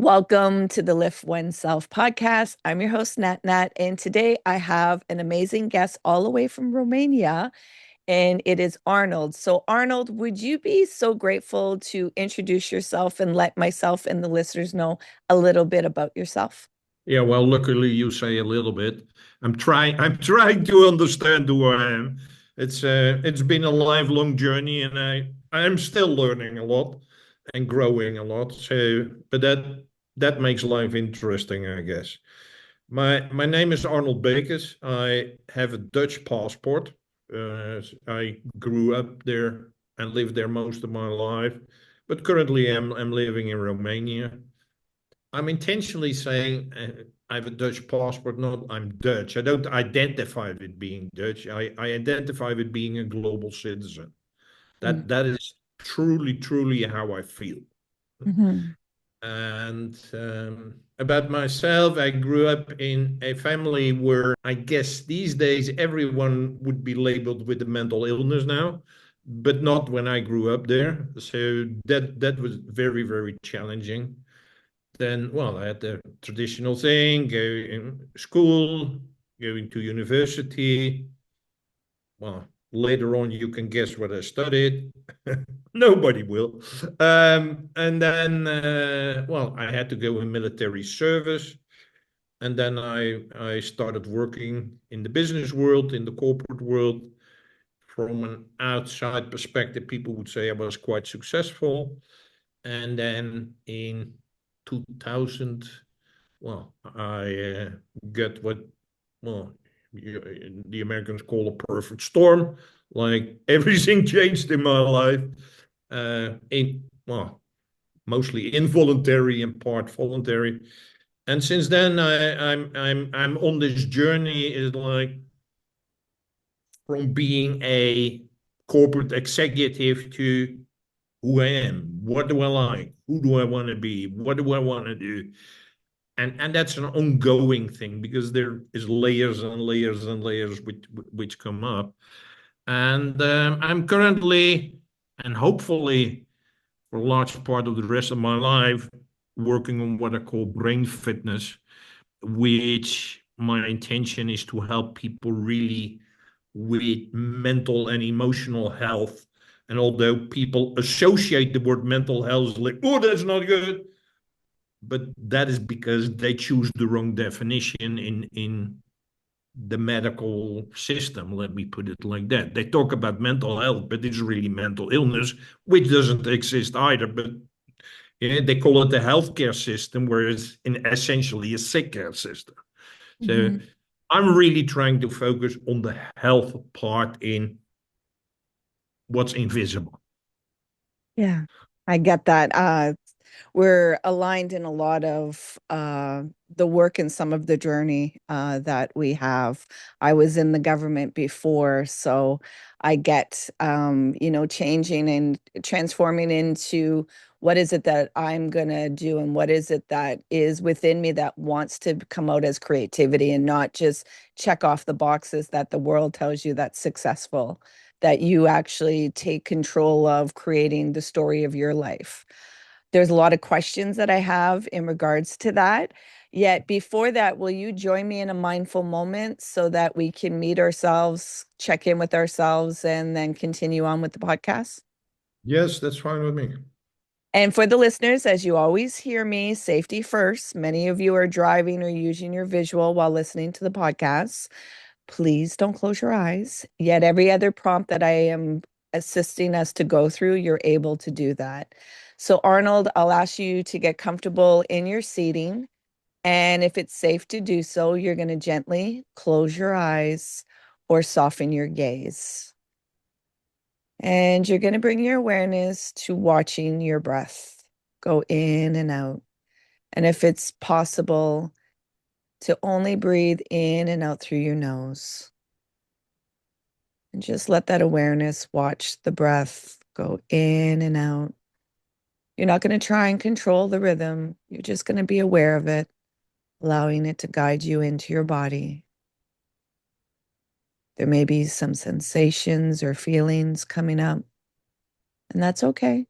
Welcome to the LiftOneSelf podcast. I'm your host, Nat, and today I have an amazing guest all the way from Romania, and it is Arnold. So, Arnold, would you be so grateful to introduce yourself and let myself and the listeners know a little bit about yourself? Yeah, well, luckily you say a little bit. I'm trying to understand who I am. It's been a lifelong journey and I'm still learning a lot and growing a lot. But that makes life interesting, I guess. My name is Arnold Beekes. I have a Dutch passport. I grew up there and lived there most of my life, but currently I'm living in Romania. I'm intentionally saying I have a Dutch passport, not I'm Dutch. I don't identify with being Dutch. I identify with being a global citizen. That is truly, truly how I feel. Mm-hmm. And about myself, I grew up in a family where I guess these days everyone would be labeled with a mental illness now, but not when I grew up there. So that was very, very challenging. Then, well, I had the traditional thing, go in school, going to university. Well, later on, you can guess what I studied. Nobody will. And then, well, I had to go in military service. And then I started working in the business world, in the corporate world. From an outside perspective, people would say I was quite successful. And then in 2000, well, I got what, well, the Americans call a perfect storm. Like everything changed in my life. Well, mostly involuntary and part voluntary. And since then, I'm on this journey. Is like from being a corporate executive to who I am. What do I like? Who do I want to be? What do I want to do? And that's an ongoing thing because there is layers and layers and layers which come up. And I'm currently and hopefully for a large part of the rest of my life working on what I call brain fitness, which my intention is to help people really with mental and emotional health. And although people associate the word mental health like, oh, that's not good, but that is because they choose the wrong definition in the medical system. Let me put it like that. They talk about mental health, but it's really mental illness, which doesn't exist either. But yeah, they call it the healthcare system, whereas in essentially a sick care system. So Mm-hmm. I'm really trying to focus on the health part in what's invisible. Yeah, I get that. We're aligned in a lot of the work and some of the journey that we have. I was in the government before, so I get, changing and transforming into what is it that I'm going to do and what is it that is within me that wants to come out as creativity and not just check off the boxes that the world tells you that's successful, that you actually take control of creating the story of your life. There's a lot of questions that I have in regards to that. Yet before that, will you join me in a mindful moment so that we can meet ourselves, check in with ourselves, and then continue on with the podcast? Yes, that's fine with me. And for the listeners, as you always hear me, safety first. Many of you are driving or using your visual while listening to the podcast. Please don't close your eyes. Yet every other prompt that I am assisting us to go through, you're able to do that. So, Arnold, I'll ask you to get comfortable in your seating. And if it's safe to do so, you're going to gently close your eyes or soften your gaze. And you're going to bring your awareness to watching your breath go in and out. And if it's possible, to only breathe in and out through your nose. And just let that awareness watch the breath go in and out. You're not going to try and control the rhythm. You're just going to be aware of it, allowing it to guide you into your body. There may be some sensations or feelings coming up, and that's okay.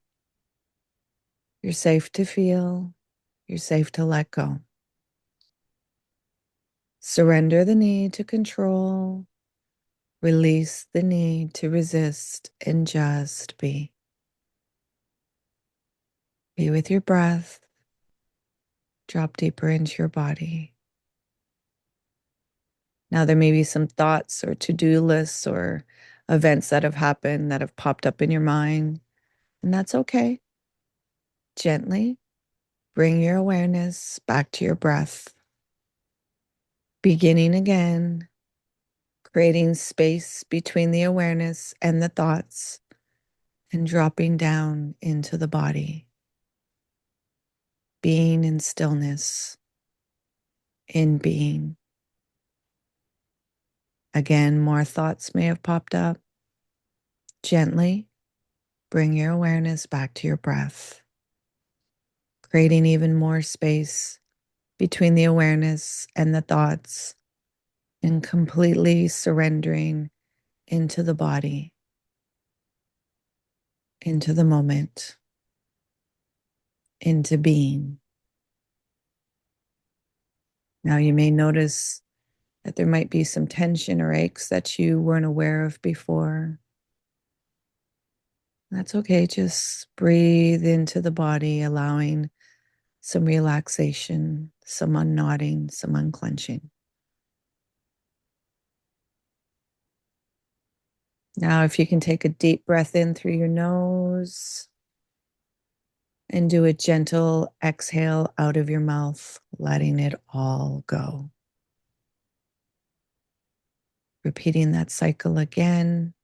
You're safe to feel. You're safe to let go. Surrender the need to control. Release the need to resist and just be. Be with your breath. Drop deeper into your body. Now, there may be some thoughts or to-do lists or events that have happened that have popped up in your mind, and that's okay. Gently bring your awareness back to your breath. Beginning again, creating space between the awareness and the thoughts, and dropping down into the body. Being in stillness, in being. Again, more thoughts may have popped up. Gently bring your awareness back to your breath, creating even more space between the awareness and the thoughts, and completely surrendering into the body, into the moment, into being. Now, you may notice that there might be some tension or aches that you weren't aware of before. That's okay. Just breathe into the body, allowing some relaxation, some unknotting, some unclenching. Now, if you can take a deep breath in through your nose and do a gentle exhale out of your mouth, letting it all go. Repeating that cycle again,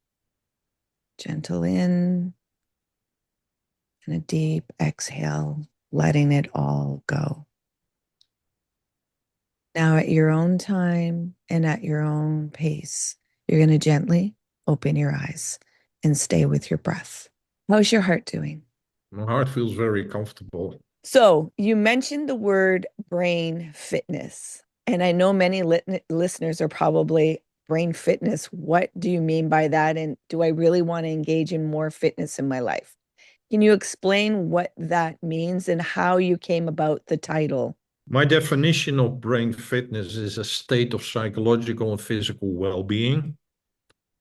gentle in and a deep exhale, letting it all go. Now, at your own time and at your own pace, you're going to gently open your eyes and stay with your breath. How's your heart doing? My heart feels very comfortable. So, you mentioned the word brain fitness, and I know many listeners are probably brain fitness. What do you mean by that? And do I really want to engage in more fitness in my life? Can you explain what that means and how you came about the title? My definition of brain fitness is a state of psychological and physical well-being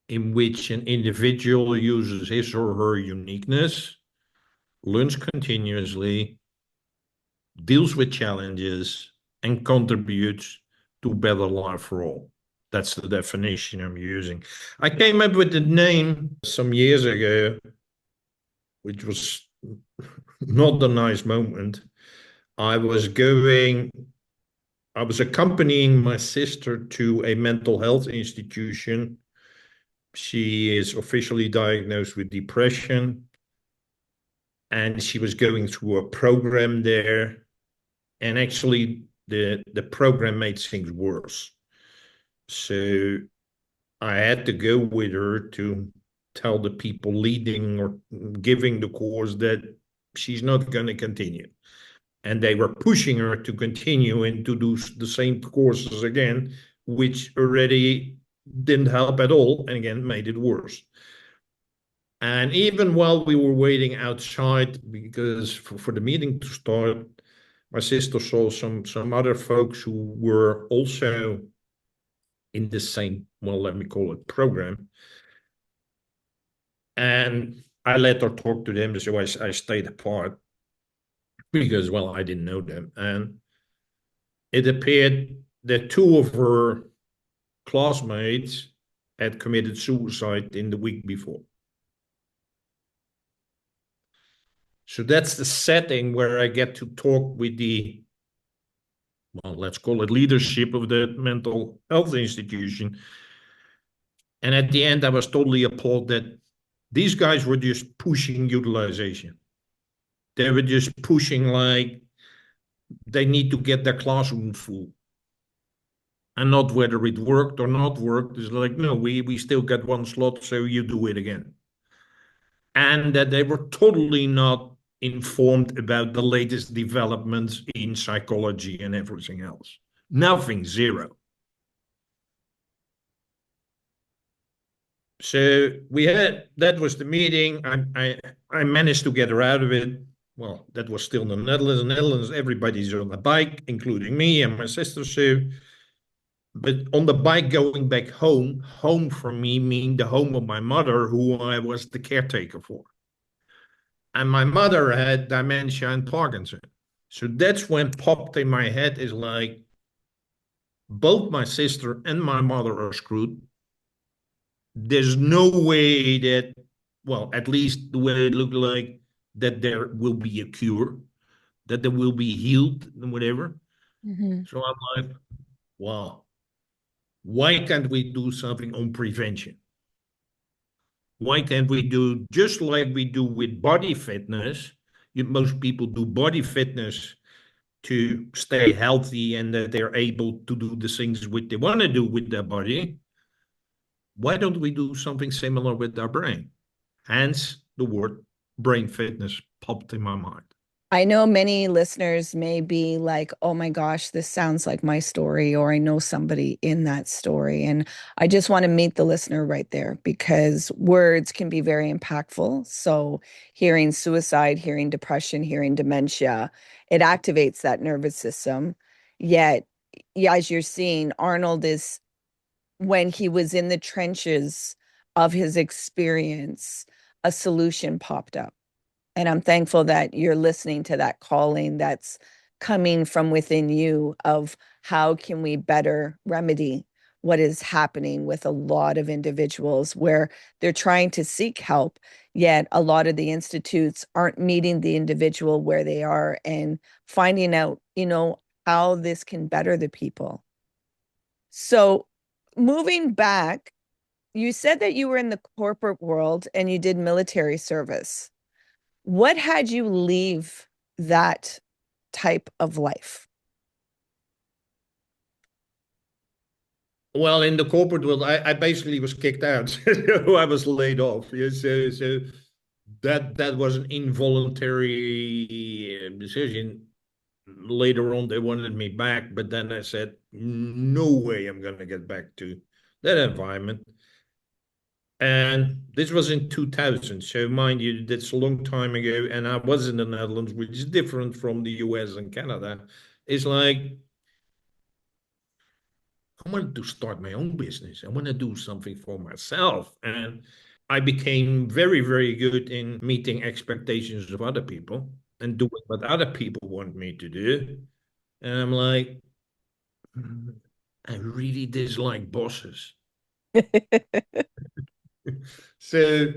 in which an individual uses his or her uniqueness, learns continuously, deals with challenges, and contributes to a better life for all. That's the definition I'm using. I came up with the name some years ago, which was not a nice moment. I was going, I was accompanying my sister to a mental health institution. She is officially diagnosed with depression, and she was going through a program there. And actually, the program made things worse. So I had to go with her to tell the people leading or giving the course that she's not going to continue. And they were pushing her to continue and to do the same courses again, which already didn't help at all and again made it worse. And even while we were waiting outside, because for the meeting to start, my sister saw some other folks who were also in the same, well, let me call it program. And I let her talk to them. So I stayed apart because, well, I didn't know them. And it appeared that two of her classmates had committed suicide in the week before. So that's the setting where I get to talk with the, well, let's call it leadership of the mental health institution. And at the end, I was totally appalled that these guys were just pushing utilization. They were just pushing like they need to get their classroom full. And not whether it worked or not worked. It's like, no, we still got one slot, so you do it again. And that they were totally not informed about the latest developments in psychology and everything else. Nothing, zero. So we had, that was the meeting. I managed to get her out of it. well, that was still in the Netherlands. In the Netherlands, everybody's on a bike, including me and my sister Sue. But on the bike going back home, home for me mean the home of my mother, who I was the caretaker for. And my mother had dementia and Parkinson. So that's when popped in my head is like, both my sister and my mother are screwed. There's no way that, well, at least the way it looked like, that there will be a cure, that they will be healed and whatever. Mhm. So I'm like, wow, why can't we do something on prevention? Why can't we do just like we do with body fitness? Most people do body fitness to stay healthy and that they're able to do the things which they want to do with their body. Why don't we do something similar with our brain? Hence, the word brain fitness popped in my mind. I know many listeners may be like, oh my gosh, this sounds like my story, or I know somebody in that story. And I just want to meet the listener right there because words can be very impactful. So, hearing suicide, hearing depression, hearing dementia, it activates that nervous system. Yet, yeah, as you're seeing, Arnold is when he was in the trenches of his experience, a solution popped up. And I'm thankful that you're listening to that calling that's coming from within you of how can we better remedy what is happening with a lot of individuals where they're trying to seek help, yet a lot of the institutes aren't meeting the individual where they are and finding out, how this can better the people. So, moving back, you said that you were in the corporate world and you did military service. What had you leave that type of life? Well, in the corporate world, I basically was kicked out. So I was laid off. Yeah, so that was an involuntary decision. Later on, they wanted me back, but then I said, no way I'm going to get back to that environment. And this was in 2000. So, mind you, that's a long time ago. And I was in the Netherlands, which is different from the US and Canada. It's like, I wanted to start my own business. I want to do something for myself. And I became very, very good in meeting expectations of other people and doing what other people want me to do. And I'm like, I really dislike bosses. So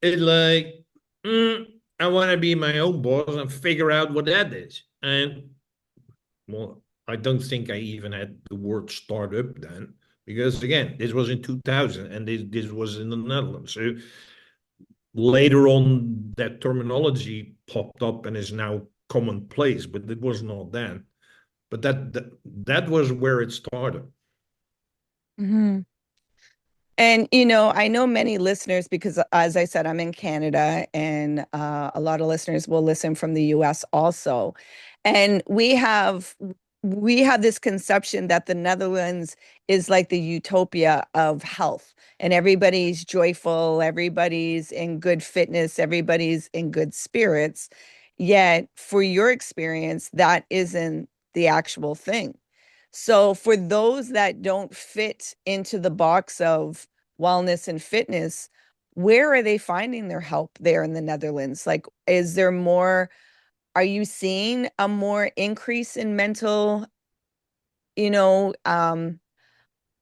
it's like, I want to be my own boss and figure out what that is. And well, I don't think I even had the word startup then, because again, this was in 2000 and this was in the Netherlands. So later on, that terminology popped up and is now commonplace, but it was not then. But that was where it started. Mhm. And, I know many listeners because, as I said, I'm in Canada and a lot of listeners will listen from the US also. And we have this conception that the Netherlands is like the utopia of health and everybody's joyful, everybody's in good fitness, everybody's in good spirits. Yet, for your experience, that isn't the actual thing. So, for those that don't fit into the box of wellness and fitness, where are they finding their help there in the Netherlands? Like, is there more? Are you seeing a more increase in mental, you know, um,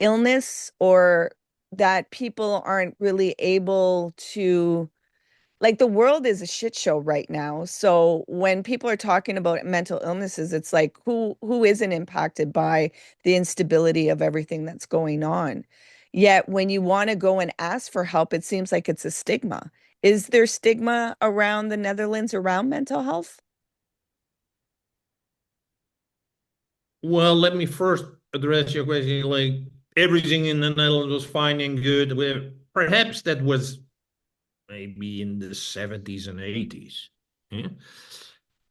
illness, or that people aren't really able to, like, the world is a shit show right now. So when people are talking about mental illnesses, it's like who isn't impacted by the instability of everything that's going on? Yet when you want to go and ask for help, it seems like it's a stigma. Is there stigma around the Netherlands around mental health? Well, let me first address your question. Like everything in the Netherlands was fine and good. Well, perhaps that was maybe in the 70s and 80s. Yeah?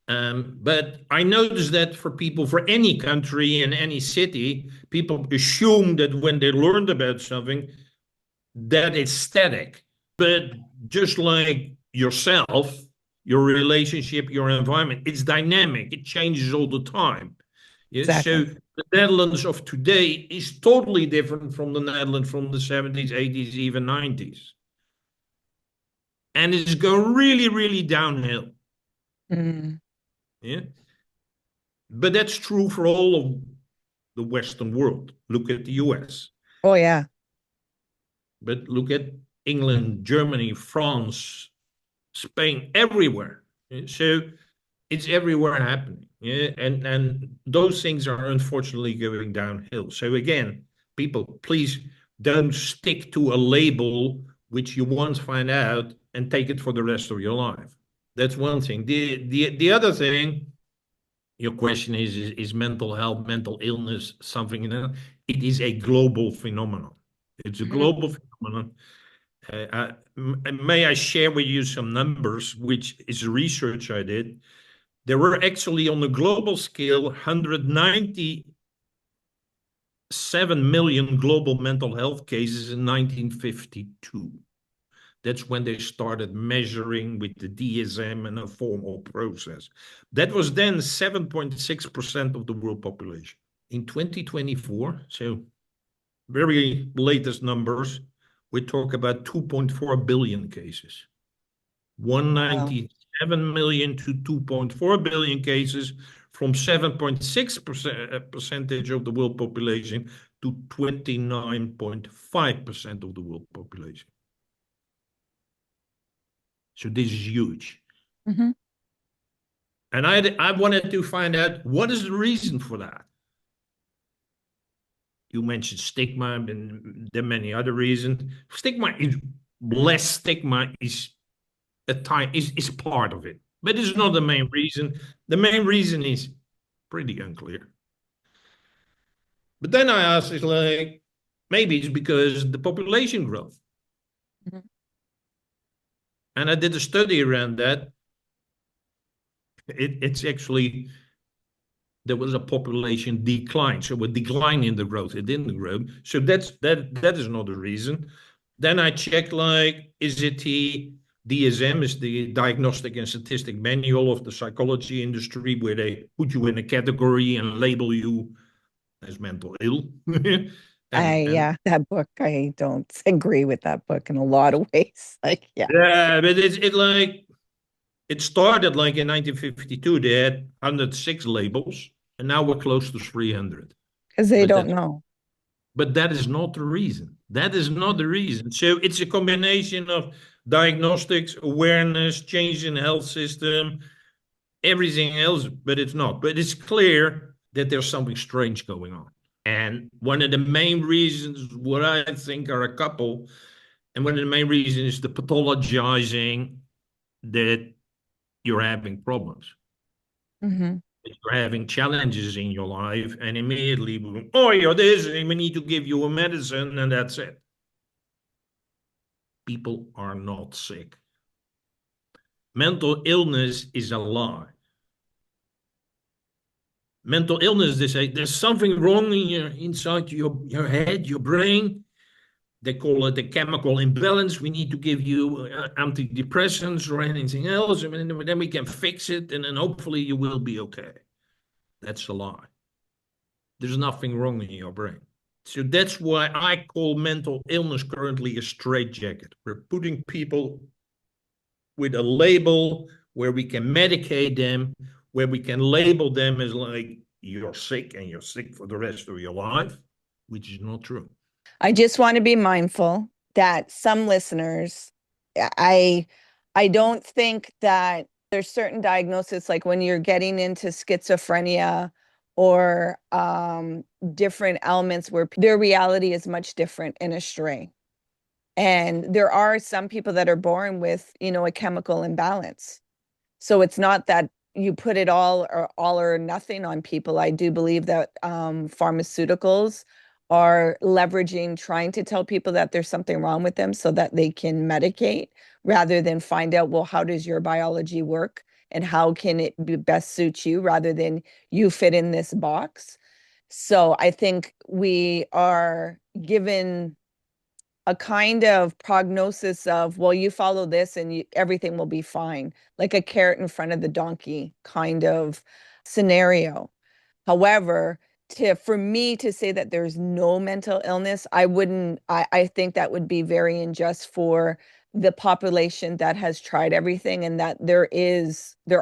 But I noticed that for people, for any country and any city, people assume that when they learned about something, that it's static. But just like yourself, your relationship, your environment. It's dynamic. It changes all the time. Yeah, so Exactly. the Netherlands of today is totally different from the Netherlands from the 70s, 80s, even 90s. And it's going really, really downhill. Mm. Yeah. But that's true for all of the Western world. Look at the US. Oh, yeah. But look at England, Germany, France, Spain, everywhere. Yeah, so it's everywhere happening. Yeah. And those things are unfortunately going downhill. So again, people, please don't stick to a label which you once find out and take it for the rest of your life. That's one thing. The other thing, your question is mental health, mental illness something, it is a global phenomenon. It's a Mhm. global phenomenon. May I share with you some numbers, which is research I did. There were actually on a global scale 197 million global mental health cases in 1952. That's when they started measuring with the DSM and a formal process. That was then 7.6% of the world population. In 2024, so very latest numbers, we talk about 2.4 billion cases. Wow. 197 million to 2.4 billion cases, from 7.6% percentage of the world population to 29.5% of the world population. So this is huge. Hmm. And I wanted to find out what is the reason for that. You mentioned stigma, and there are many other reasons. Stigma is less stigma is a time is part of it, but it's not the main reason. The main reason is pretty unclear. But then I asked, it's like maybe it's because the population growth, Hmm. and I did a study around that. It's actually there was a population decline, so a decline in the growth. It didn't grow, so that is not a reason. Then I checked, like, is it the DSM, is the Diagnostic and Statistic Manual of the psychology industry, where they put you in a category and label you as mental ill. and Yeah, that book, I don't agree with that book in a lot of ways. Like, yeah, yeah, but it started like in 1952. They had 106 labels, and now we're close to 300. because they But don't that's know. But that is not the reason. That is not the reason. So it's a combination of diagnostics, awareness, change in the health system, everything else, but it's not. But it's clear that there's something strange going on. And one of the main reasons, what I think are a couple, and one of the main reasons is the pathologizing that you're having problems. Hmm. You're having challenges in your life, and immediately, oh, you're this, and we need to give you a medicine, and that's it. People are not sick. Mental illness is a lie. Mental illness, they say there's something wrong inside your head, your brain. They call it a chemical imbalance. We need to give you antidepressants or anything else, and then we can fix it, and then hopefully you will be okay. That's a lie. There's nothing wrong in your brain. So that's why I call mental illness currently a straitjacket. We're putting people with a label where we can medicate them, where we can label them as like, you're sick and you're sick for the rest of your life, which is not true. I just want to be mindful that some listeners, I, I don't think that there's certain diagnoses, like when you're getting into schizophrenia or different elements where their reality is much different and astray. And there are some people that are born with, a chemical imbalance. So it's not that you put it all or nothing on people. I do believe that pharmaceuticals are leveraging, trying to tell people that there's something wrong with them so that they can medicate rather than find out, well, how does your biology work and how can it best suit you rather than you fit in this box. So I think we are given a kind of prognosis of, well, you follow this and everything will be fine, like a carrot in front of the donkey kind of scenario. However, for me to say that there's no mental illness, I wouldn't, I think that would be very unjust for the population that has tried everything, and that there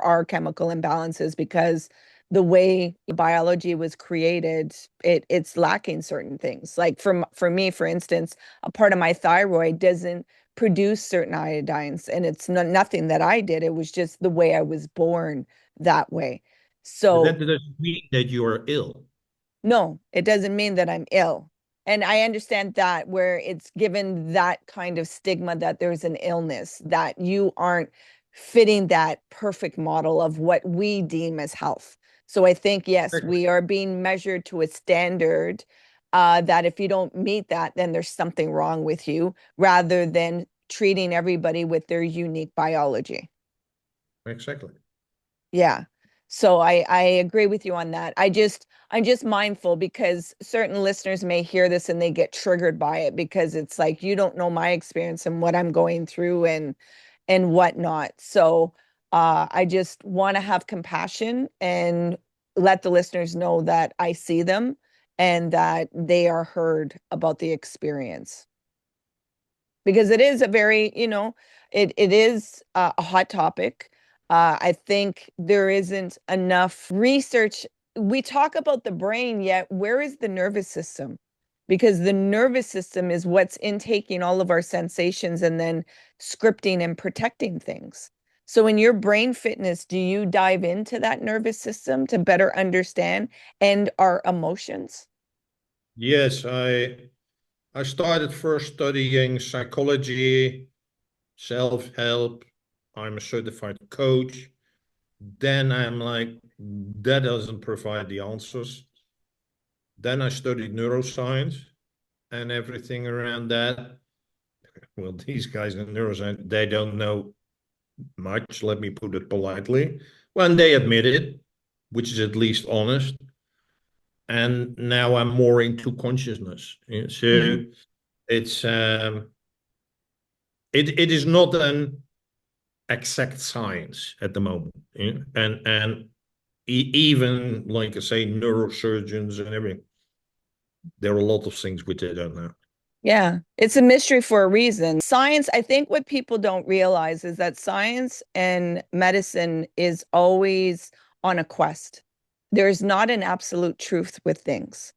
are chemical imbalances because the way biology was created, it's lacking certain things. Like for me, for instance, a part of my thyroid doesn't produce certain iodines, and it's nothing that I did. It was just the way I was born that way. But So that doesn't mean that you are ill. no, it doesn't mean that I'm ill. And I understand that where it's given that kind of stigma that there's an illness, that you aren't fitting that perfect model of what we deem as health. So I think, yes, Exactly. we are being measured to a standard that if you don't meet that, then there's something wrong with you, rather than treating everybody with their unique biology. Exactly. Yeah. So I agree with you on that. I'm just mindful because certain listeners may hear this and they get triggered by it because it's like you don't know my experience and what I'm going through and whatnot. So I just want to have compassion and let the listeners know that I see them and that they are heard about the experience, because it is a very, it is a hot topic. I think there isn't enough research. We talk about the brain, yet where is the nervous system? Because the nervous system is what's intaking all of our sensations and then scripting and protecting things. So, in your brain fitness, do you dive into that nervous system to better understand and our emotions? Yes, I started first studying psychology, self-help. I'm a certified coach. Then I'm like, that doesn't provide the answers. Then I studied neuroscience and everything around that. Well, these guys in neuroscience, they don't know much, let me put it politely. When they admit it, which is at least honest. And now I'm more into consciousness. Yeah, Mhm. so it's it is not an exact science at the moment. Yeah? And even like I say, neurosurgeons and everything, there are a lot of things which they don't know. Yeah, it's a mystery for a reason. Science, I think what people don't realize is that science and medicine is always on a quest. There's not an absolute truth with things,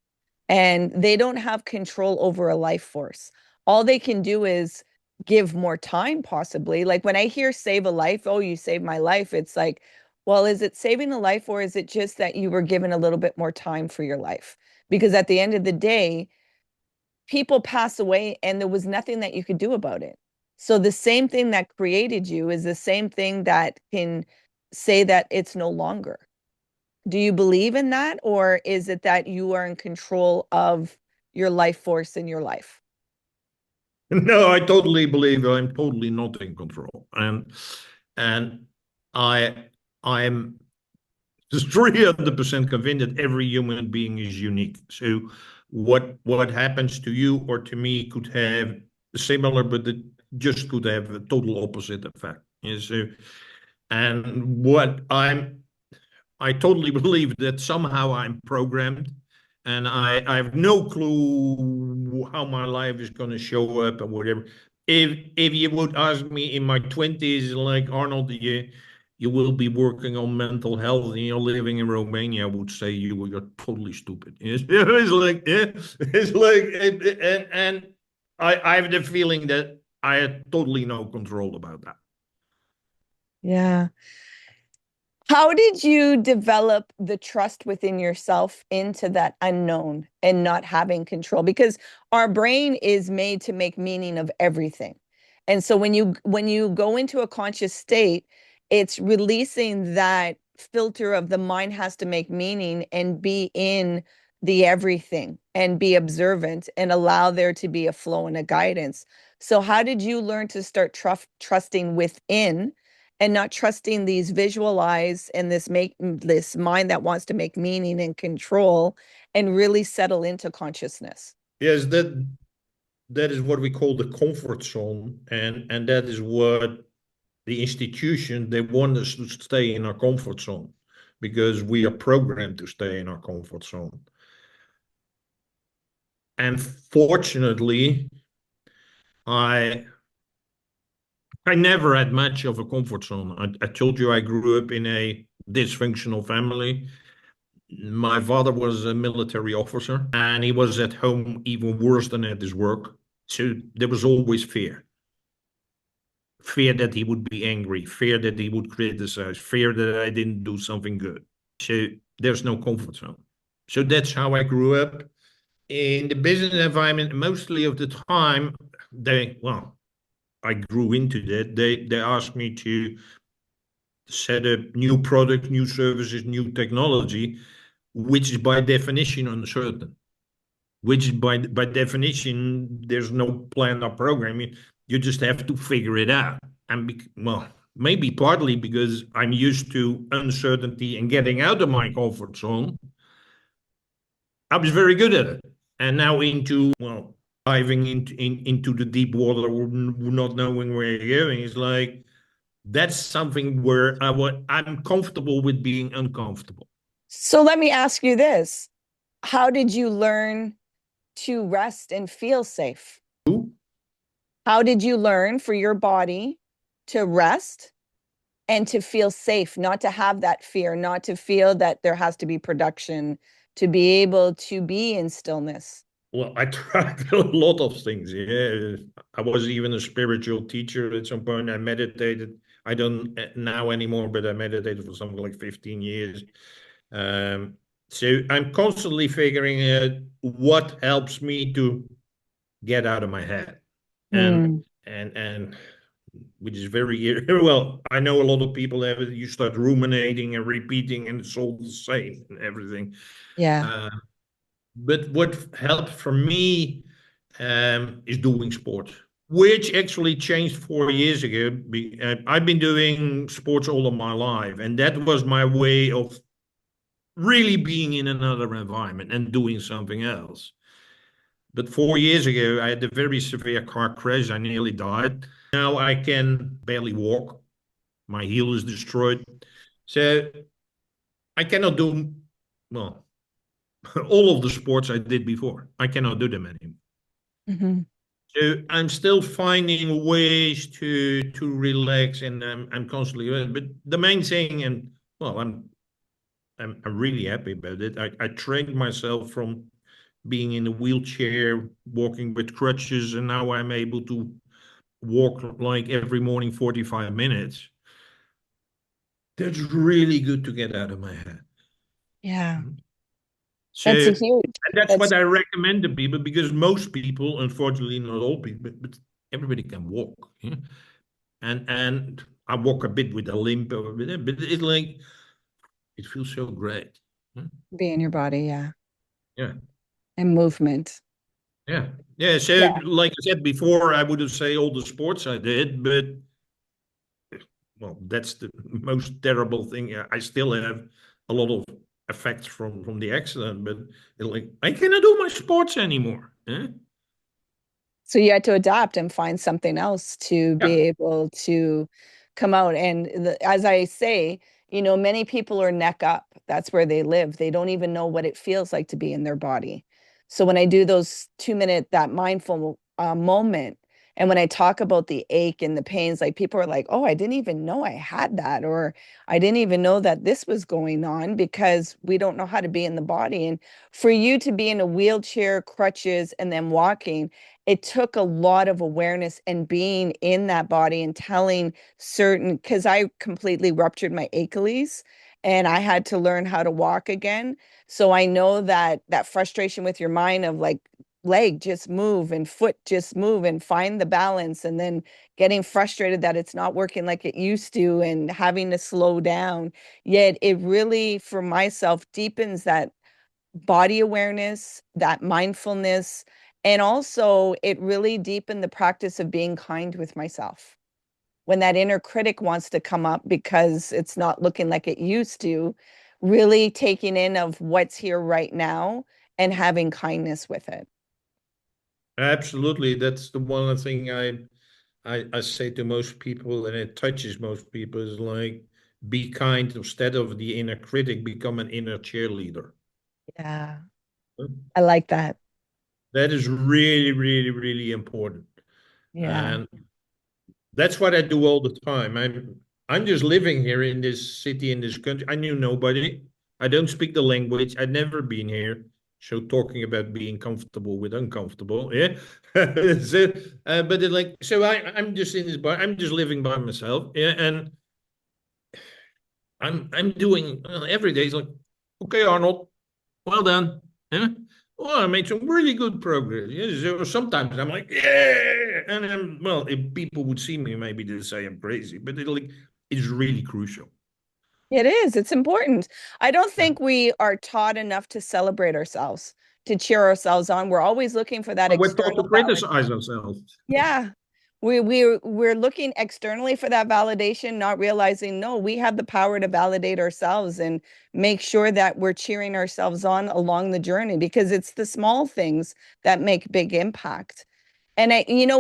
and they don't have control over a life force. All they can do is give more time, possibly. Like when I hear save a life, oh, you saved my life, it's like, well, is it saving a life or is it just that you were given a little bit more time for your life? Because at the end of the day, people pass away and there was nothing that you could do about it. So the same thing that created you is the same thing that can say that it's no longer. Do you believe in that, or is it that you are in control of your life force in your life? No, I totally believe I'm totally not in control. And I I'm just 300% convinced that every human being is unique. So what happens to you or to me could have similar, but it just could have a total opposite effect. Yeah, so and what I totally believe that somehow I'm programmed and I have no clue how my life is going to show up or whatever. If you would ask me in my 20s, like Arnold, you will be working on mental health and you're living in Romania, I would say you're totally stupid. It's like, yeah, it's like, and I have the feeling that I had totally no control about that. Yeah. How did you develop the trust within yourself into that unknown and not having control? Because our brain is made to make meaning of everything. And so when you go into a conscious state, it's releasing that filter of the mind has to make meaning and be in the everything and be observant and allow there to be a flow and a guidance. So how did you learn to start trusting within and not trusting these visual eyes and this mind that wants to make meaning and control and really settle into consciousness? Yes, that. that is what we call the comfort zone, and that is what the institution, they want us to stay in our comfort zone because we are programmed to stay in our comfort zone. And fortunately, I I never had much of a comfort zone. I told you I grew up in a dysfunctional family. My father was a military officer, and he was at home even worse than at his work. So there was always fear. Fear that he would be angry, fear that he would criticize, fear that I didn't do something good. So there's no comfort zone. So that's how I grew up. In the business environment, mostly of the time, I grew into that. They asked me to set up new products, new services, new technology, which is by definition uncertain. Which is by definition, there's no plan or program. You just have to figure it out. And maybe partly because I'm used to uncertainty and getting out of my comfort zone, I was very good at it. And now diving into the deep water, not knowing where you're going, is like that's something where I'm comfortable with being uncomfortable. So let me ask you this. How did you learn to rest and feel safe? How did you learn for your body to rest and to feel safe, not to have that fear, not to feel that there has to be production, to be able to be in stillness? Well, I tried a lot of things. Yeah, I was even a spiritual teacher at some point. I meditated. I don't now anymore, but I meditated for something like 15 years. Um, so I'm constantly figuring out what helps me to get out of my head, and Hmm. and which is very well. I know a lot of people have it. You start ruminating and repeating, and it's all the same and everything. Yeah. Uh, but what helped for me is doing sports, which actually changed 4 years ago. I've been doing sports all of my life, and that was my way of really being in another environment and doing something else. But 4 years ago, I had a very severe car crash. I nearly died. Now I can barely walk. My heel is destroyed. So I cannot do, well, all of the sports I did before. I cannot do them anymore. Hmm. So I'm still finding ways to relax, and I'm constantly. But the main thing, and well, I'm really happy about it. I trained myself from being in a wheelchair, walking with crutches, and now I'm able to walk like every morning 45 minutes. That's really good to get out of my head. Yeah. So That's a huge, and that's what that's I recommend to people because most people, unfortunately, not all people, but everybody can walk. Yeah? And I walk a bit with a limp, but it's like it feels so great. Yeah, be in your body. Yeah. yeah, And movement. yeah. Yeah, so Yeah. like I said before, I would have say all the sports I did, but well, that's the most terrible thing. I still have a lot of effects from the accident, but like I cannot do my sports anymore. Yeah, So you had to adapt and find something else to be yeah. able to come out. And as I say, many people are neck up. That's where they live. They don't even know what it feels like to be in their body. So when I do those 2 minute, that mindful moment, and when I talk about the ache and the pains, like people are like, oh, I didn't even know I had that, or I didn't even know that this was going on because we don't know how to be in the body. And for you to be in a wheelchair, crutches, and then walking, it took a lot of awareness and being in that body and telling certain, because I completely ruptured my Achilles and I had to learn how to walk again. So I know that frustration with your mind of like leg just move and foot just move and find the balance, and then getting frustrated that it's not working like it used to and having to slow down. Yet it really, for myself, deepens that body awareness, that mindfulness, and also it really deepened the practice of being kind with myself. When that inner critic wants to come up because it's not looking like it used to, really taking in of what's here right now and having kindness with it. Absolutely. That's the one thing I say to most people, and it touches most people, is like, be kind instead of the inner critic, become an inner cheerleader. Yeah, I like that. That is really, really, really important. Yeah. And that's what I do all the time. I'm just living here in this city, in this country. I knew nobody. I don't speak the language. I'd never been here. So talking about being comfortable with uncomfortable, yeah. So, but it like, so I'm just in this bar. I'm just living by myself, yeah, and I'm doing every day. It's like, okay, Arnold, well done. Yeah. Well, I made some really good progress. Yes, so sometimes I'm like, yeah, and then, well, if people would see me, maybe they'd say I'm crazy, but it like it's really crucial. It is. It's important. I don't Yeah. think we are taught enough to celebrate ourselves, to cheer ourselves on. We're always looking for that But we're taught to external criticize validation. ourselves. Yeah. We're looking externally for that validation, not realizing no, we have the power to validate ourselves and make sure that we're cheering ourselves on along the journey because it's the small things that make big impact. And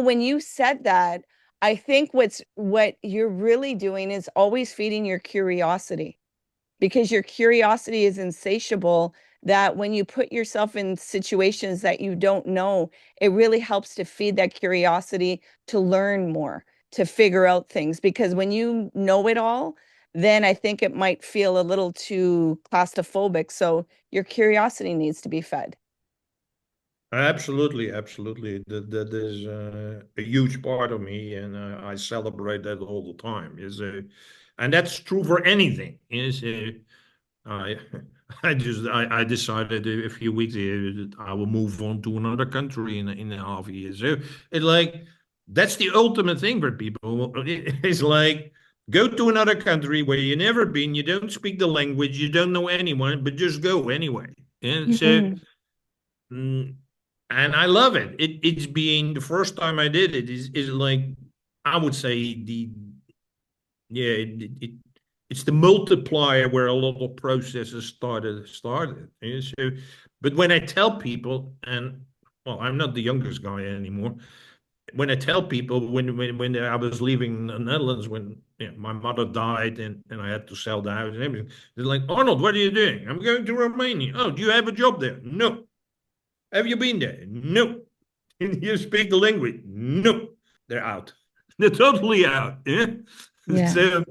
when you said that, I think what you're really doing is always feeding your curiosity because your curiosity is insatiable that when you put yourself in situations that you don't know, it really helps to feed that curiosity to learn more, to figure out things. Because when you know it all, then I think it might feel a little too claustrophobic. So your curiosity needs to be fed. Absolutely, absolutely. That is a huge part of me, and I celebrate that all the time. And that's true for anything. I I decided a few weeks ago that I will move on to another country in a half a year. So it like that's the ultimate thing for people. It's like go to another country where you never been, you don't speak the language, you don't know anyone, but just go anyway. And so, Mhm. mm, and I love it. It's being the first time I did it is like I would say the yeah, it's the multiplier where a lot of processes started. Yeah, so, but when I tell people, and well, I'm not the youngest guy anymore. When I tell people when I was leaving the Netherlands, when my mother died and I had to sell the house and everything, they're like, Arnold, what are you doing? I'm going to Romania. Oh, do you have a job there? No. Have you been there? No. You speak the language? No. They're out. They're totally out. Yeah. Yeah. So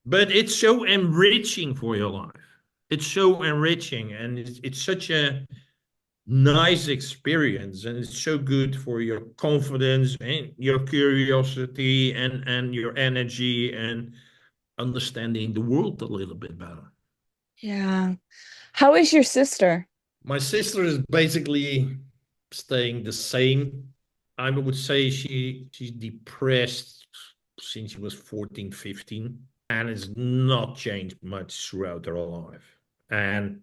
but it's so enriching for your life. It's so enriching, and it's such a nice experience, and it's so good for your confidence and your curiosity and your energy and understanding the world a little bit better. Yeah. How is your sister? My sister is basically staying the same. I would say she's depressed since she was 14, 15, and it's not changed much throughout her life. And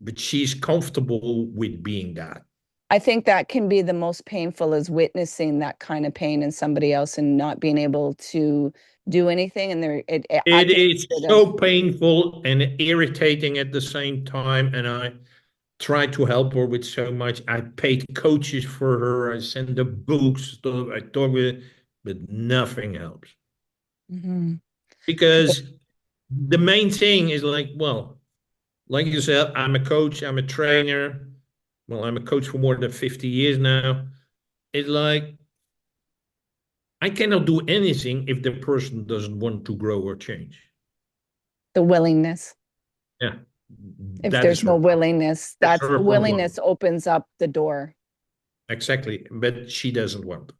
but she's comfortable with being that. I think that can be the most painful is witnessing that kind of pain in somebody else and not being able to do anything. And I It can is hear them. so painful and irritating at the same time. And I try to help her with so much. I paid coaches for her. I send her books, stuff. I talk with her, but nothing helps. Mhm. Because the main thing is like, well, like you said, I'm a coach, I'm a trainer. Well, I'm a coach for more than 50 years now. It's like I cannot do anything if the person doesn't want to grow or change. The willingness. Yeah, If that is there's no her problem. willingness, That's that's her the problem. willingness opens up the door. Exactly. But she doesn't want.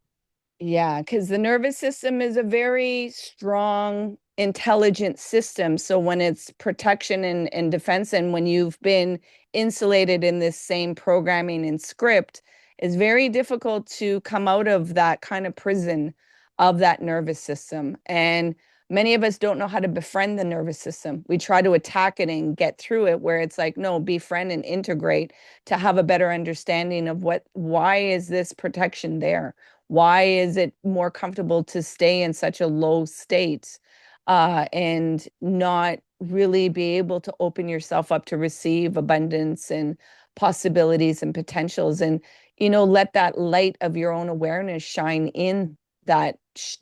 Yeah, because the nervous system is a very strong, intelligent system. So when it's protection and defense, and when you've been insulated in this same programming and script, it's very difficult to come out of that kind of prison of that nervous system. And many of us don't know how to befriend the nervous system. We try to attack it and get through it, where it's like, no, befriend and integrate to have a better understanding of why is this protection there? Why is it more comfortable to stay in such a low state and not really be able to open yourself up to receive abundance and possibilities and potentials? And let that light of your own awareness shine in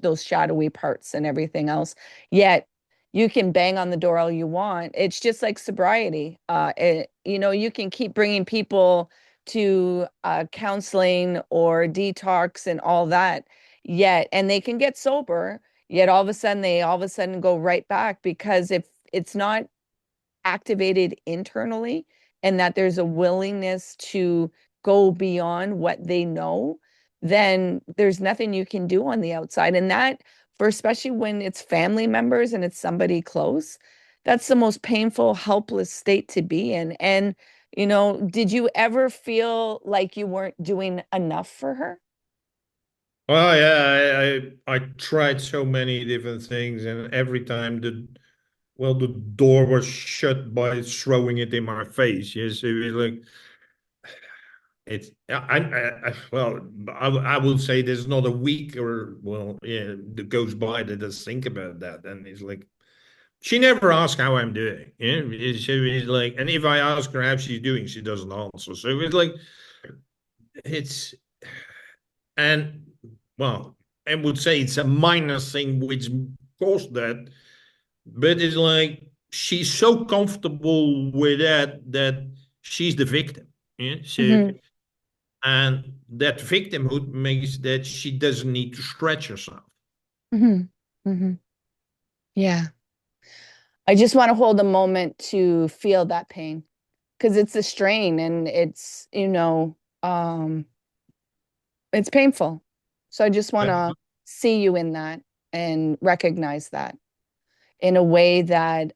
those shadowy parts and everything else. Yet you can bang on the door all you want. It's just like sobriety. You can keep bringing people to counseling or detox and all that, yet, and they can get sober, yet all of a sudden go right back, because if it's not activated internally and that there's a willingness to go beyond what they know, then there's nothing you can do on the outside. And that, for especially when it's family members and it's somebody close, that's the most painful, helpless state to be in. And, did you ever feel like you weren't doing enough for her? Well, yeah, I tried so many different things, and every time the door was shut by throwing it in my face. Yes, it was like well, I will say there's not a week or well, yeah, that goes by that I think about that, and it's like she never asks how I'm doing. Yeah, it's like, and if I ask her how she's doing, she doesn't answer. So it's like it's and well, I would say it's a minor thing which caused that, but it's like she's so comfortable with that she's the victim. Yeah, so Hmm. and that victimhood makes that she doesn't need to stretch herself. Hmm. Hmm. Yeah. I just want to hold a moment to feel that pain, because it's a strain and it's painful. So I just want to see you in that and recognize that in a way that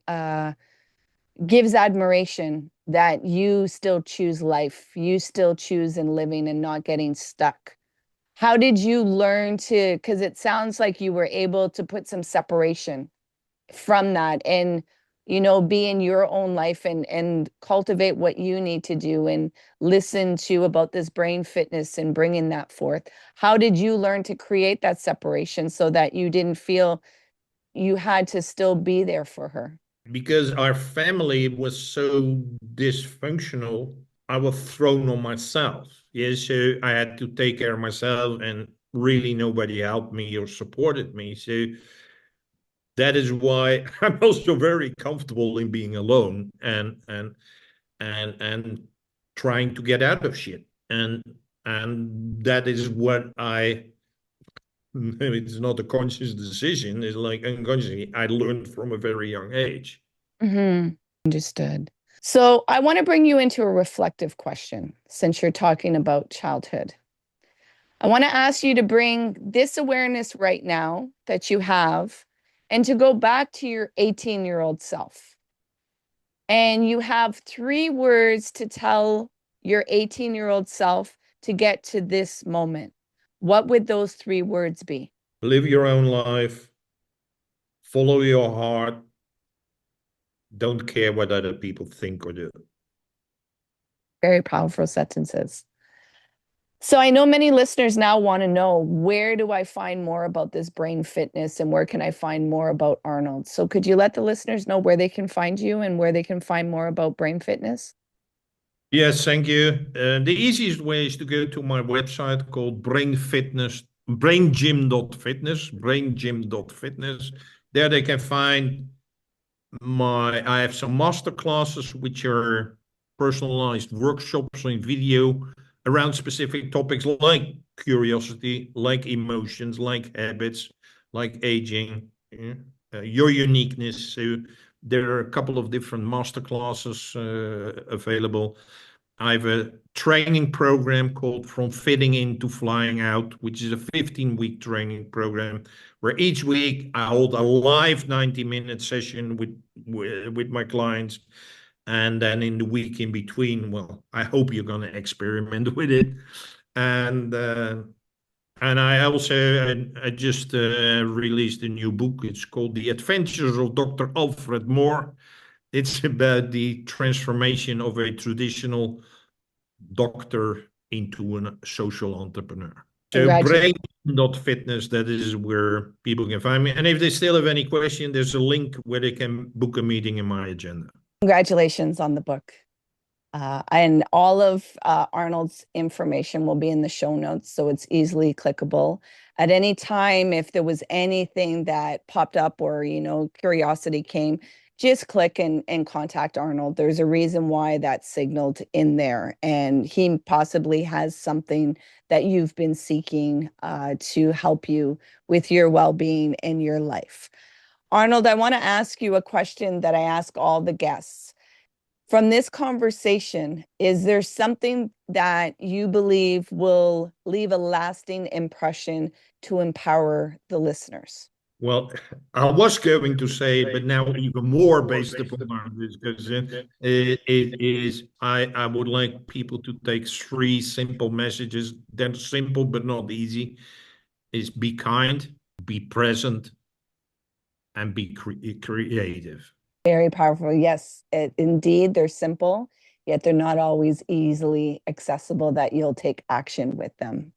gives admiration that you still choose life, you still choose in living and not getting stuck. How did you learn to, because it sounds like you were able to put some separation from that and be in your own life and cultivate what you need to do and listen to about this brain fitness and bringing that forth. How did you learn to create that separation so that you didn't feel you had to still be there for her? Because our family was so dysfunctional, I was thrown on myself. Yes, so I had to take care of myself, and really nobody helped me or supported me. So that is why I'm also very comfortable in being alone and trying to get out of shit. And that is what it's not a conscious decision, it's like unconsciously I learned from a very young age. Hmm. Understood. So I want to bring you into a reflective question since you're talking about childhood. I want to ask you to bring this awareness right now that you have and to go back to your 18-year-old self. And you have 3 words to tell your 18-year-old self to get to this moment. What would those 3 words be? Live your own life, follow your heart, don't care what other people think or do. Very powerful sentences. So I know many listeners now want to know, where do I find more about this brain fitness and where can I find more about Arnold? So could you let the listeners know where they can find you and where they can find more about brain fitness? Yes, thank you. The easiest way is to go to my website called braingym.fitness. There they can find I have some master classes which are personalized workshops in video around specific topics like curiosity, like emotions, like habits, like aging, yeah, your uniqueness. So there are a couple of different master classes available. I have a training program called From Fitting In to Flying Out, which is a 15-week training program where each week I hold a live 90-minute session with my clients. And then in the week in between, well, I hope you're going to experiment with it. And I also I just released a new book. It's called The Adventures of Dr. Alfred Moore. It's about the transformation of a traditional doctor into a social entrepreneur. So Congratulations. brain.fitness, that is where people can find me. And if they still have any question, there's a link where they can book a meeting in my agenda. Congratulations on the book. And all of Arnold's information will be in the show notes, so it's easily clickable. At any time, if there was anything that popped up or, curiosity came, just click and contact Arnold. There's a reason why that's signaled in there. And he possibly has something that you've been seeking to help you with your well-being in your life. Arnold, I want to ask you a question that I ask all the guests. From this conversation, is there something that you believe will leave a lasting impression to empower the listeners? Well, I was going to say it, but now even more based upon our discussion, it is I would like people to take three simple messages. They're simple but not easy. Is be kind, be present, and be creative. Very powerful. Yes, indeed, they're simple, yet they're not always easily accessible that you'll take action with them.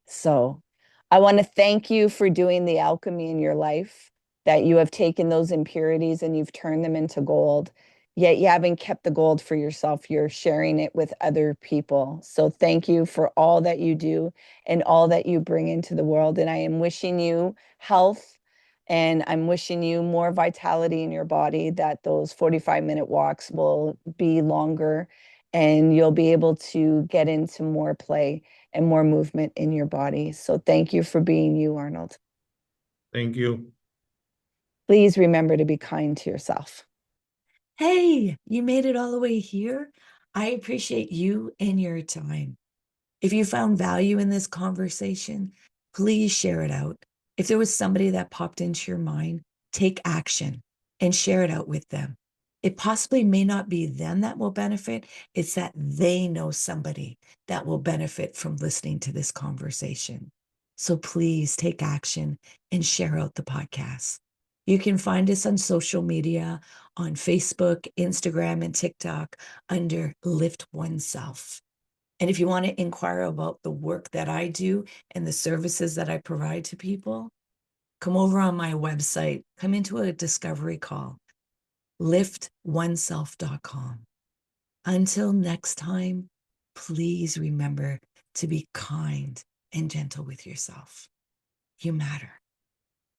So I want to thank you for doing the alchemy in your life, that you have taken those impurities and you've turned them into gold, yet you haven't kept the gold for yourself. You're sharing it with other people. So thank you for all that you do and all that you bring into the world. And I am wishing you health, and I'm wishing you more vitality in your body, that those 45-minute walks will be longer and you'll be able to get into more play and more movement in your body. So thank you for being you, Arnold. Thank you. Please remember to be kind to yourself. Hey, you made it all the way here. I appreciate you and your time. If you found value in this conversation, please share it out. If there was somebody that popped into your mind, take action and share it out with them. It possibly may not be them that will benefit, it's that they know somebody that will benefit from listening to this conversation. So please take action and share out the podcast. You can find us on social media on Facebook, Instagram, and TikTok under LiftOneSelf. And if you want to inquire about the work that I do and the services that I provide to people, come over on my website, come into a discovery call, LiftOneSelf.com. Until next time, please remember to be kind and gentle with yourself. You matter.